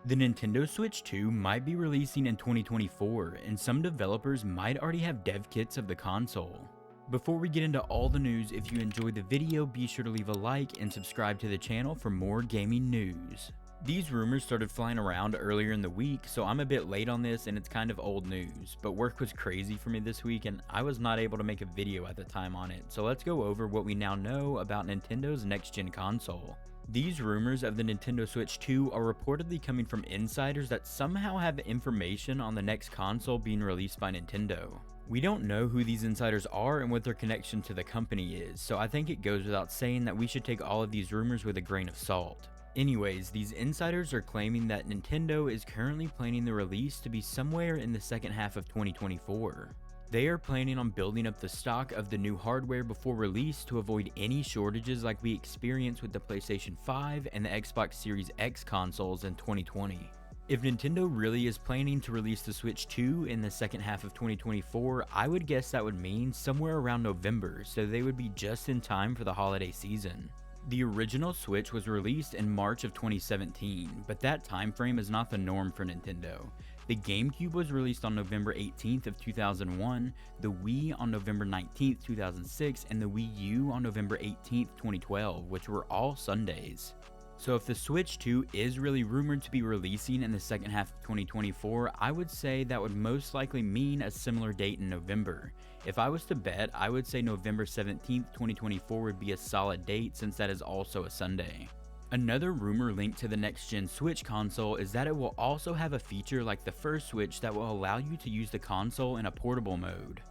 The Nintendo Switch 2 might be releasing in 2024, and some developers might already have dev kits of the console. Before we get into all the news, if you enjoyed the video, be sure to leave a like and subscribe to the channel for more gaming news. These rumors started flying around earlier in the week, so I'm a bit late on this and it's kind of old news, but work was crazy for me this week and I was not able to make a video at the time on it, so let's go over what we now know about Nintendo's next-gen console. These rumors of the Nintendo Switch 2 are reportedly coming from insiders that somehow have information on the next console being released by Nintendo. We don't know who these insiders are and what their connection to the company is, so I think it goes without saying that we should take all of these rumors with a grain of salt. Anyways, these insiders are claiming that Nintendo is currently planning the release to be somewhere in the second half of 2024. They are planning on building up the stock of the new hardware before release to avoid any shortages like we experienced with the PlayStation 5 and the Xbox Series X consoles in 2020. If Nintendo really is planning to release the Switch 2 in the second half of 2024, I would guess that would mean somewhere around November, so they would be just in time for the holiday season. The original Switch was released in March of 2017, but that time frame is not the norm for Nintendo. The GameCube was released on November 18th of 2001, the Wii on November 19th, 2006, and the Wii U on November 18th, 2012, which were all Sundays. So if the Switch 2 is really rumored to be releasing in the second half of 2024, I would say that would most likely mean a similar date in November. If I was to bet, I would say November 17th, 2024 would be a solid date since that is also a Sunday. Another rumor linked to the next-gen Switch console is that it will also have a feature like the first Switch that will allow you to use the console in a portable mode.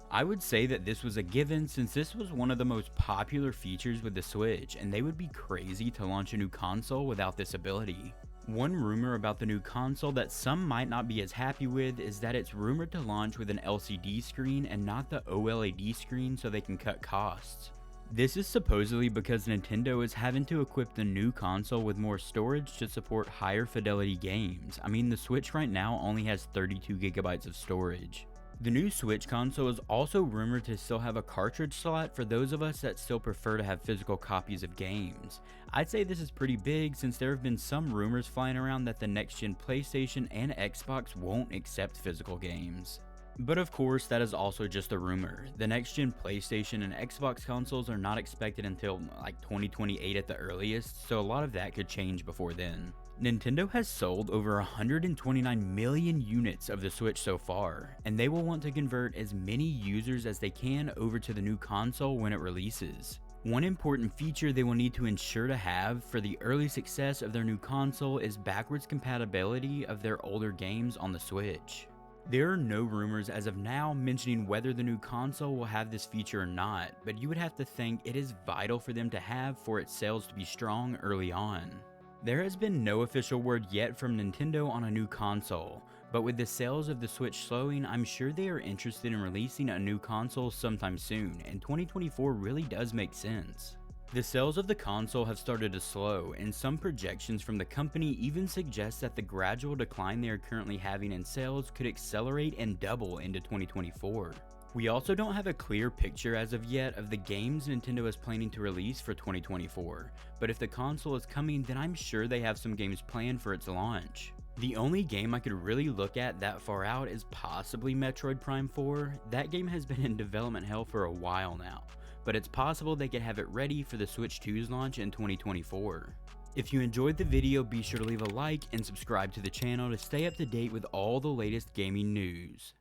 I would say that this was a given since this was one of the most popular features with the Switch, and they would be crazy to launch a new console without this ability. One rumor about the new console that some might not be as happy with is that it's rumored to launch with an LCD screen and not the OLED screen so they can cut costs. This is supposedly because Nintendo is having to equip the new console with more storage to support higher fidelity games. I mean, the Switch right now only has 32 gigabytes of storage. The new Switch console is also rumored to still have a cartridge slot for those of us that still prefer to have physical copies of games. I'd say this is pretty big since there have been some rumors flying around that the next-gen PlayStation and Xbox won't accept physical games. But of course, that is also just a rumor. The next-gen PlayStation and Xbox consoles are not expected until like 2028 at the earliest, so a lot of that could change before then. Nintendo has sold over 129 million units of the Switch so far, and they will want to convert as many users as they can over to the new console when it releases. One important feature they will need to ensure to have for the early success of their new console is backwards compatibility of their older games on the Switch. There are no rumors as of now mentioning whether the new console will have this feature or not, but you would have to think it is vital for them to have for its sales to be strong early on. There has been no official word yet from Nintendo on a new console, but with the sales of the Switch slowing, I'm sure they are interested in releasing a new console sometime soon, and 2024 really does make sense. The sales of the console have started to slow, and some projections from the company even suggest that the gradual decline they are currently having in sales could accelerate and double into 2024. We also don't have a clear picture as of yet of the games Nintendo is planning to release for 2024, but if the console is coming, then I'm sure they have some games planned for its launch. The only game I could really look at that far out is possibly Metroid Prime 4. That game has been in development hell for a while now, but it's possible they could have it ready for the Switch 2's launch in 2024. If you enjoyed the video, be sure to leave a like and subscribe to the channel to stay up to date with all the latest gaming news.